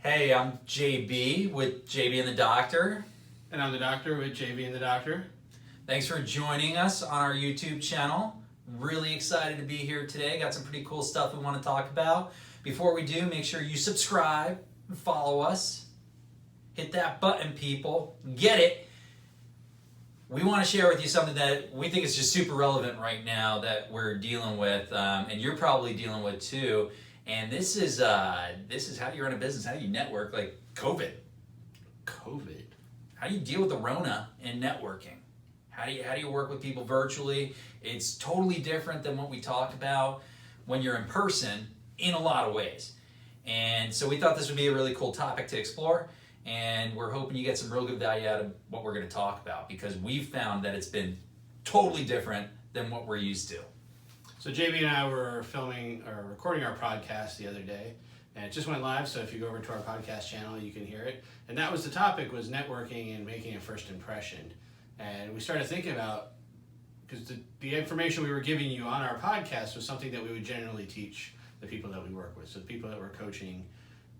Hey, I'm JB with JB and the Doctor. And I'm the Doctor with JB and the Doctor. Thanks for joining us on our YouTube channel. Really excited to be here today. Got some pretty cool stuff we want to talk about. Before we do, make sure you subscribe and follow us. Hit that button, people. Get it. We want to share with you something that we think is just super relevant right now that we're dealing with, and you're probably dealing with too. And this is how you run a business, how you network, like COVID. How do you deal with the Rona in networking? How do you work with people virtually? It's totally different than what we talked about when you're in person in a lot of ways. And so we thought this would be a really cool topic to explore, and we're hoping you get some real good value out of what we're going to talk about, because we've found that it's been totally different than what we're used to. So JB and I were recording our podcast the other day, and it just went live, so if you go over to our podcast channel, you can hear it. And that was the topic, was networking and making a first impression. And we started thinking about, because the information we were giving you on our podcast was something that we would generally teach the people that we work with. So the people that we're coaching,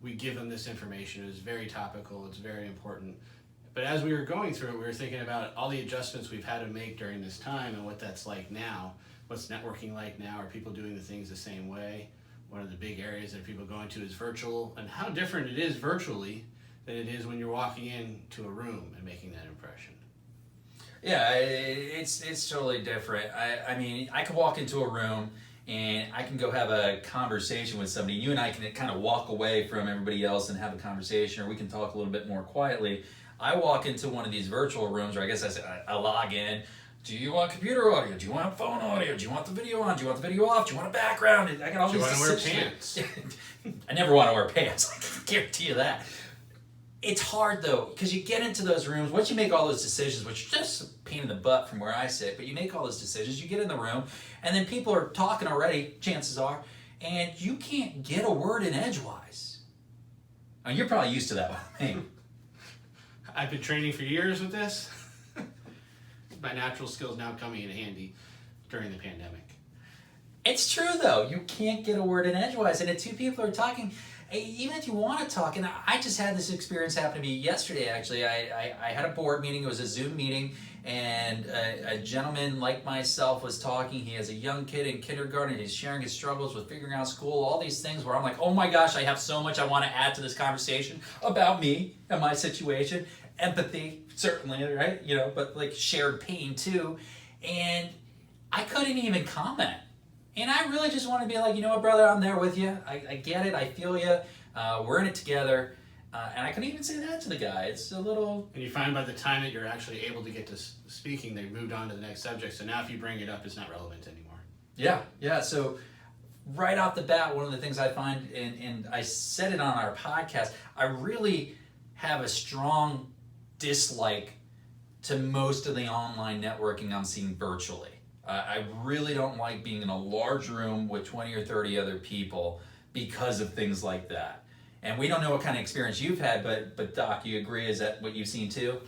we give them this information. It was very topical, it's very important. But as we were going through it, we were thinking about all the adjustments we've had to make during this time and what that's like now. What's networking like now? Are people doing the things the same way? One of the big areas that people are going to is virtual, and how different it is virtually than it is when you're walking into a room and making that impression. Yeah, it's totally different. I mean, I can walk into a room and I can go have a conversation with somebody. You and I can kind of walk away from everybody else and have a conversation, or we can talk a little bit more quietly. I walk into one of these virtual rooms, or I guess I log in. Do you want computer audio? Do you want phone audio? Do you want the video on? Do you want the video off? Do you want a background? I got all these. Do you want to wear pants? I never want to wear pants. I can guarantee you that. It's hard though, because you get into those rooms, once you make all those decisions, which is just a pain in the butt from where I sit, but you make all those decisions, you get in the room, and then people are talking already, chances are, and you can't get a word in edgewise. I mean, you're probably used to that with me. I've been training for years with this. My natural skills now coming in handy during the pandemic. It's true though, you can't get a word in edgewise, and if two people are talking, even if you want to talk, and I just had this experience happen to me yesterday actually. I had a board meeting, it was a Zoom meeting, and a gentleman like myself was talking. He has a young kid in kindergarten, he's sharing his struggles with figuring out school, all these things where I'm like, oh my gosh, I have so much I want to add to this conversation about me and my situation. Empathy, certainly, right? You know, but like shared pain too. And I couldn't even comment. And I really just want to be like, you know what, brother, I'm there with you. I get it. I feel you. We're in it together. And I couldn't even say that to the guy. It's a little... And you find by the time that you're actually able to get to speaking, they've moved on to the next subject. So now if you bring it up, it's not relevant anymore. Yeah. So right off the bat, one of the things I find, and I said it on our podcast, I really have a strong dislike to most of the online networking I'm seeing virtually. I really don't like being in a large room with 20 or 30 other people because of things like that. And we don't know what kind of experience you've had, but Doc, you agree? Is that what you've seen too?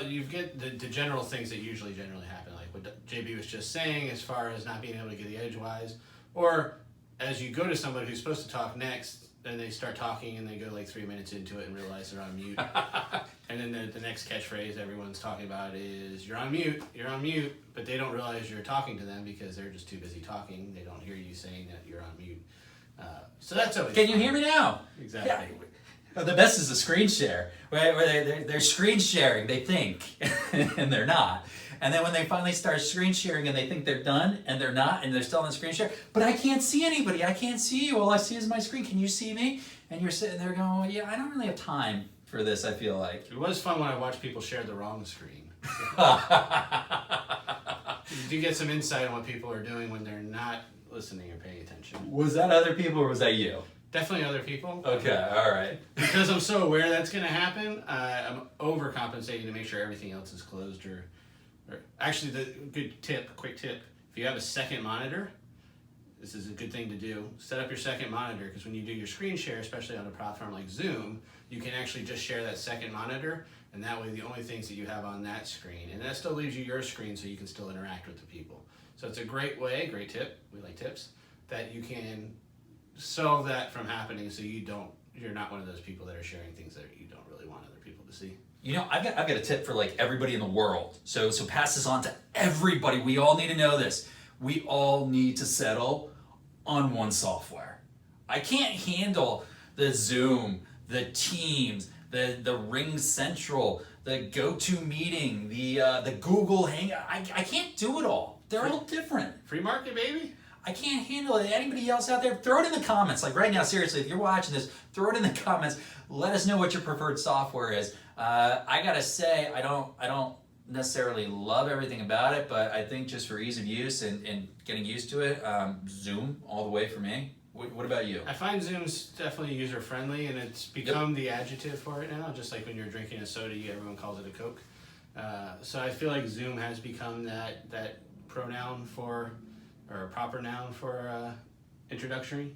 You get the general things that generally happen, like what JB was just saying, as far as not being able to get the edgewise, or as you go to somebody who's supposed to talk next, then they start talking and they go like 3 minutes into it and realize they're on mute. And then the next catchphrase everyone's talking about is, you're on mute, but they don't realize you're talking to them because they're just too busy talking. They don't hear you saying that you're on mute. So that's always Can fun. You hear me now? Exactly. Yeah. The best is the screen share, right? Where they're screen sharing, they think, and they're not. And then when they finally start screen sharing and they think they're done and they're not, and they're still on the screen share, but I can't see anybody, I can't see you, all I see is my screen, can you see me? And you're sitting there going, well, yeah, I don't really have time for this, I feel like. It was fun when I watched people share the wrong screen. You do get some insight on what people are doing when they're not listening or paying attention. Was that other people or was that you? Definitely other people. Okay, all right. Because I'm so aware that's going to happen, I'm overcompensating to make sure everything else is closed. Or actually, the quick tip, if you have a second monitor, this is a good thing to do. Set up your second monitor, because when you do your screen share, especially on a platform like Zoom, you can actually just share that second monitor, and that way the only things that you have on that screen, and that still leaves you your screen so you can still interact with the people. So it's a great way, great tip, we like tips, that you can solve that from happening so you don't you're not one of those people that are sharing things that you don't really want other people to see. I've got a tip for like everybody in the world. So pass this on to everybody. We all need to know this. We all need to settle on one software. I can't handle the Zoom, the Teams, the Ring Central, the GoToMeeting, the Google Hangout. I can't do it all. They're all different. Free market, baby. I can't handle it. Anybody else out there? Throw it in the comments. Like right now, seriously, if you're watching this, throw it in the comments. Let us know what your preferred software is. I gotta say, I don't necessarily love everything about it, but I think just for ease of use and getting used to it, Zoom all the way for me. What about you? I find Zoom's definitely user friendly, and it's become the adjective for it now. Just like when you're drinking a soda, everyone calls it a Coke. So I feel like Zoom has become that pronoun for, or a proper noun for introductory.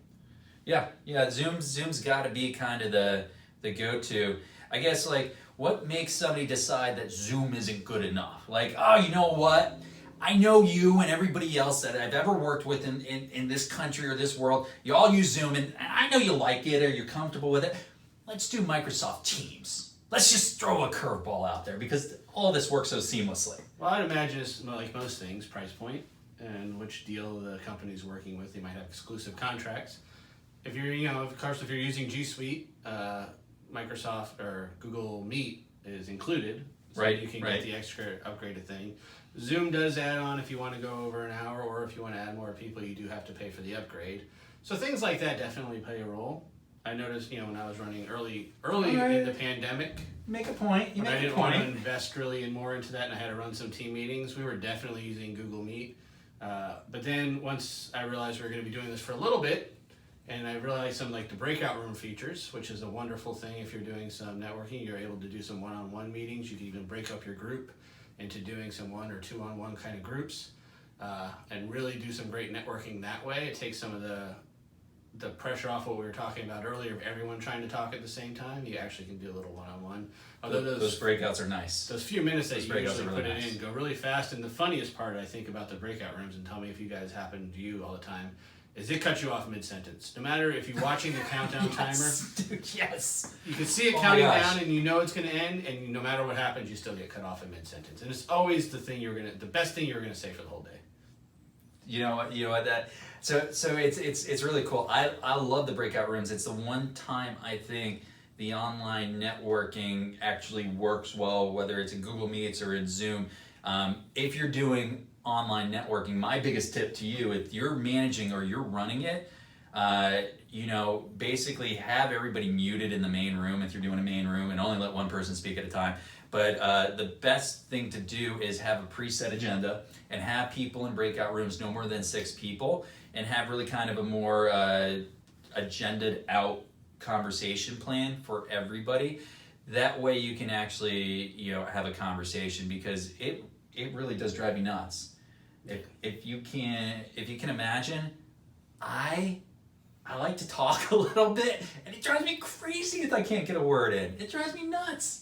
Yeah. Zoom's got to be kind of the go-to. I guess like what makes somebody decide that Zoom isn't good enough? Like, oh, you know what? I know you and everybody else that I've ever worked with in this country or this world, you all use Zoom, and I know you like it or you're comfortable with it. Let's do Microsoft Teams. Let's just throw a curveball out there because all this works so seamlessly. Well, I'd imagine it's like most things, price point and which deal the company's working with. They might have exclusive contracts. If you're, of course, if you're using G Suite, Microsoft or Google Meet is included, so right, you can get the extra upgraded thing. Zoom does add on if you want to go over an hour, or if you want to add more people, you do have to pay for the upgrade. So things like that definitely play a role. I noticed, when I was running early in the pandemic, Make a point. I didn't want to invest really more into that, and I had to run some team meetings. We were definitely using Google Meet, but then once I realized we were going to be doing this for a little bit, and I realized some like the breakout room features, which is a wonderful thing if you're doing some networking. You're able to do some one-on-one meetings. You can even break up your group into doing some one or two-on-one kind of groups, and really do some great networking that way. It takes some of the pressure off what we were talking about earlier of everyone trying to talk at the same time. You actually can do a little one-on-one. Although those breakouts are nice. Those few minutes that you usually really put nice. it in go really fast. And the funniest part, I think, about the breakout rooms, and tell me if you guys happen to you all the time, is it cuts you off mid-sentence. No matter if you're watching the countdown timer, Dude, yes. you can see it counting down and you know it's going to end, and no matter what happens, you still get cut off in mid-sentence. And it's always the best thing you're going to say for the whole day. You know what that. So it's really cool. I love the breakout rooms. It's the one time I think the online networking actually works well, whether it's in Google Meets or in Zoom. If you're doing online networking, my biggest tip to you, if you're managing or you're running it, basically have everybody muted in the main room if you're doing a main room, and only let one person speak at a time. But the best thing to do is have a preset agenda and have people in breakout rooms no more than 6 people, and have really kind of a more agenda'd out conversation plan for everybody. That way you can actually have a conversation, because it really does drive me nuts. If you can imagine, I like to talk a little bit, and it drives me crazy if I can't get a word in. It drives me nuts.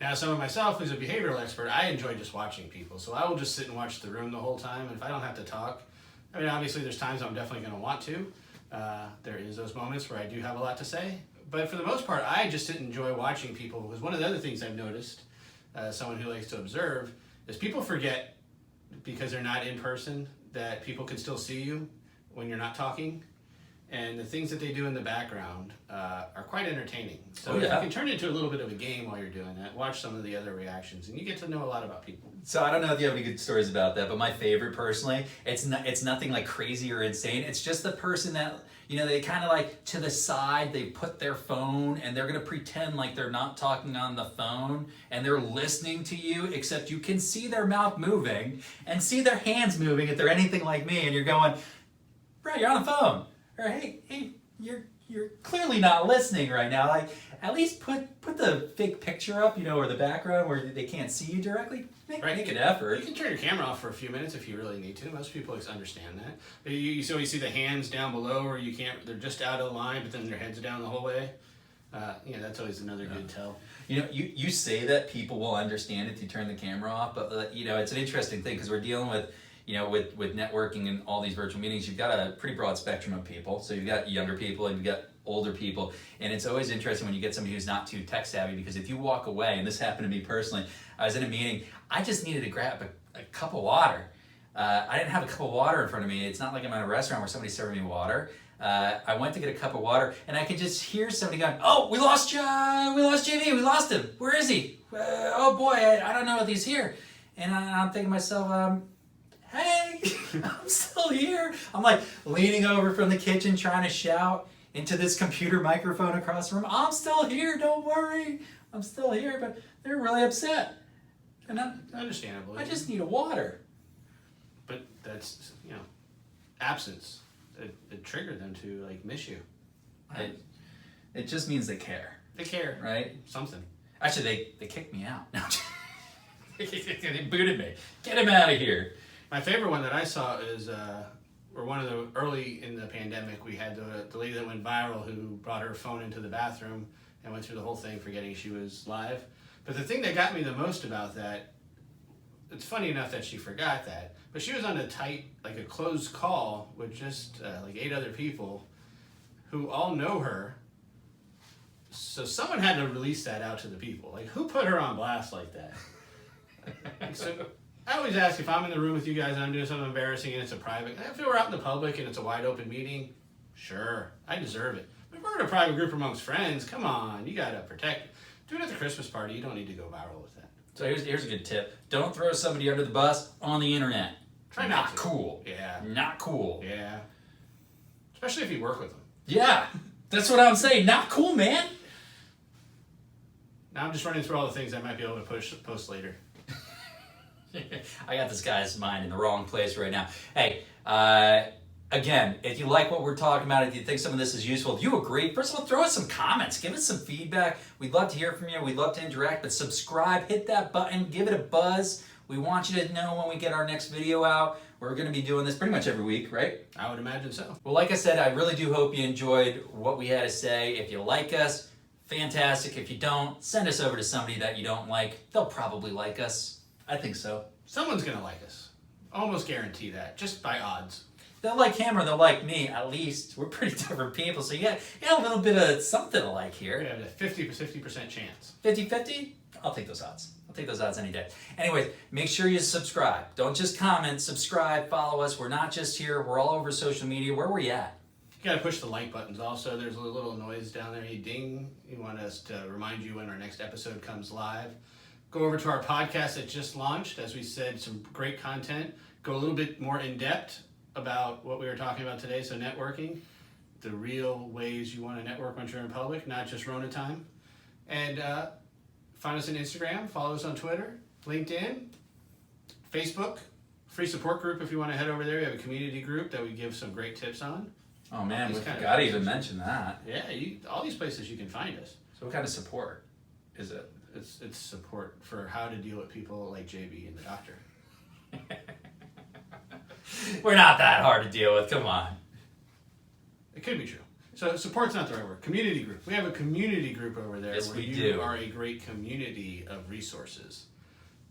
Now, someone myself who's a behavioral expert, I enjoy just watching people. So I will just sit and watch the room the whole time. And if I don't have to talk, obviously there's times I'm definitely going to want to. There is those moments where I do have a lot to say. But for the most part, I just sit and enjoy watching people, because one of the other things I've noticed, someone who likes to observe, is people forget, because they're not in person, that people can still see you when you're not talking. And the things that they do in the background are quite entertaining. So you can turn it into a little bit of a game while you're doing that. Watch some of the other reactions, and you get to know a lot about people. So I don't know if you have any good stories about that, but my favorite personally, it's nothing like crazy or insane. It's just the person that, they kind of like to the side, they put their phone and they're going to pretend like they're not talking on the phone and they're listening to you, except you can see their mouth moving and see their hands moving if they're anything like me, and you're going, bro, you're on the phone. Or hey, you're clearly not listening right now. Like, at least put the fake picture up, or the background where they can't see you directly. Make an effort. You can turn your camera off for a few minutes if you really need to. Most people understand that. But you see the hands down below, or you can't. They're just out of line, but then their heads are down the whole way. That's always another good tell. You say that people will understand if you turn the camera off, but it's an interesting thing, because we're dealing with with networking and all these virtual meetings, you've got a pretty broad spectrum of people. So you've got younger people and you've got older people. And it's always interesting when you get somebody who's not too tech savvy, because if you walk away, and this happened to me personally, I was in a meeting, I just needed to grab a cup of water. I didn't have a cup of water in front of me. It's not like I'm at a restaurant where somebody's serving me water. I went to get a cup of water, and I could just hear somebody going, "Oh, we lost JV. We lost him. Where is he? Oh boy, I don't know if he's here." And I'm thinking to myself, "Hey, I'm still here." I'm like leaning over from the kitchen, trying to shout into this computer microphone across the room, "I'm still here. Don't worry, I'm still here." But they're really upset, and Understandable. I just need a water. But that's, absence. It triggered them to miss you. It just means they care. They care, right? Something. Actually, they kicked me out. No, they booted me. Get him out of here. My favorite one that I saw is, or one of the early in the pandemic, we had the lady that went viral who brought her phone into the bathroom and went through the whole thing forgetting she was live. But the thing that got me the most about that, it's funny enough that she forgot that, but she was on a closed call with just 8 other people who all know her. So someone had to release that out to the people. Who put her on blast like that? So I always ask, if I'm in the room with you guys and I'm doing something embarrassing and it's a private, if we're out in the public and it's a wide open meeting, sure, I deserve it. But if we're in a private group amongst friends, come on, you gotta protect. Do it at the Christmas party. You don't need to go viral with that. So here's a good tip. Don't throw somebody under the bus on the internet. Try not to. Cool. Yeah. Not cool. Yeah. Especially if you work with them. Yeah. That's what I'm saying. Not cool, man. Now I'm just running through all the things I might be able to post later. I got this guy's mind in the wrong place right now. Hey, again, if you like what we're talking about, if you think some of this is useful, if you agree, first of all, throw us some comments. Give us some feedback. We'd love to hear from you. We'd love to interact. But subscribe, hit that button, give it a buzz. We want you to know when we get our next video out. We're going to be doing this pretty much every week, right? I would imagine so. Well, like I said, I really do hope you enjoyed what we had to say. If you like us, fantastic. If you don't, send us over to somebody that you don't like. They'll probably like us. I think so. Someone's going to like us. Almost guarantee that, just by odds. They'll like him or they'll like me, at least. We're pretty different people, so you got a little bit of something to like here. We have a 50% chance. 50-50? I'll take those odds. I'll take those odds any day. Anyways, make sure you subscribe. Don't just comment, subscribe, follow us. We're not just here. We're all over social media. Where were you at? You got to push the like buttons also. There's a little noise down there. You ding. You want us to remind you when our next episode comes live. Go over to our podcast that just launched. As we said, some great content. Go a little bit more in depth about what we were talking about today. So networking, the real ways you want to network once you're in public, not just Rona time. And find us on Instagram, follow us on Twitter, LinkedIn, Facebook, free support group if you want to head over there. We have a community group that we give some great tips on. Oh man, we've got to even mention that. Yeah, all these places you can find us. So what kind of support is it? It's support for how to deal with people like JB and the doctor. We're not that hard to deal with, come on. It could be true. So support's not the right word. Community group. We have a community group over there Yes, where we you do. are a great community of resources.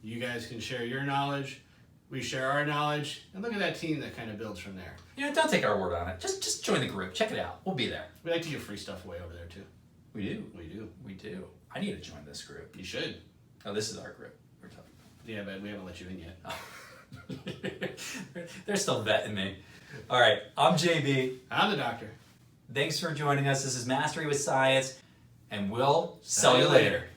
You guys can share your knowledge. We share our knowledge. And look at that team that kind of builds from there. Don't take our word on it. Just join the group. Check it out. We'll be there. We like to give free stuff away over there too. We do. We do. We do. I need to join this group. You should. Oh, this is our group we're talking Yeah, but we haven't let you in yet. about. They're still vetting me. All right, I'm JB. I'm the doctor. Thanks for joining us. This is Mastery with Science, and we'll sell you later.